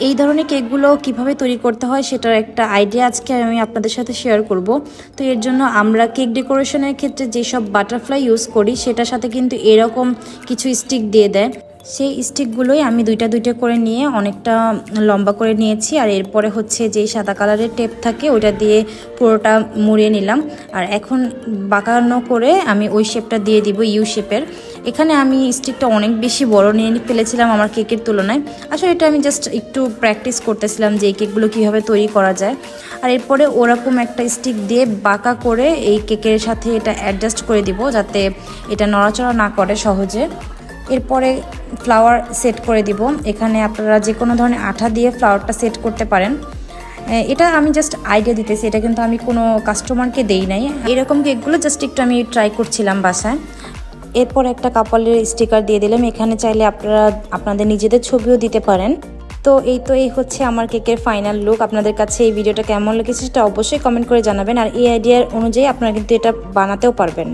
এই ধরনের কেকগুলো কিভাবে তৈরি করতে হয় সেটার একটা আইডিয়া আজকে আমি আপনাদের সাথে শেয়ার করব। তো এর জন্য আমরা কেক ডেকোরেশনের ক্ষেত্রে যেসব বাটারফ্লাই ইউজ করি সেটার সাথে কিন্তু এরকম কিছু স্টিক দিয়ে দেয়। সেই স্টিকগুলোই আমি দুইটা দুইটা করে নিয়ে অনেকটা লম্বা করে নিয়েছি। আর এরপরে হচ্ছে যেই সাদা কালারের টেপ থাকে ওইটা দিয়ে পুরোটা মুড়িয়ে নিলাম। আর এখন বাঁকানো করে আমি ওই শেপটা দিয়ে দিব, ইউ শেপের। এখানে আমি স্টিকটা অনেক বেশি বড় নিয়ে ফেলেছিলাম আমার কেকের তুলনায়। আসলে এটা আমি জাস্ট একটু প্র্যাকটিস করতেছিলাম যে এই কেকগুলো কীভাবে তৈরি করা যায়। আর এরপরে ওরকম একটা স্টিক দিয়ে বাঁকা করে এই কেকের সাথে এটা অ্যাডজাস্ট করে দিব যাতে এটা নড়াচড়া না করে সহজে। এরপরে ফ্লাওয়ার সেট করে দিব। এখানে আপনারা যে কোনো ধরনের আঠা দিয়ে ফ্লাওয়ারটা সেট করতে পারেন। এটা আমি জাস্ট আইডিয়া দিতেছি, এটা কিন্তু আমি কোনো কাস্টমারকে দেই নাই। এরকম কেকগুলো জাস্ট একটু আমি ট্রাই করছিলাম বাসায়। এরপর একটা কাপলের স্টিকার দিয়ে দিলাম। এখানে চাইলে আপনারা আপনাদের নিজেদের ছবিও দিতে পারেন। তো এই হচ্ছে আমার কেকের ফাইনাল লুক। আপনাদের কাছে এই ভিডিওটা কেমন লেগেছে সেটা অবশ্যই কমেন্ট করে জানাবেন। আর এই আইডিয়ার অনুযায়ী আপনারা কিন্তু এটা বানাতেও পারবেন।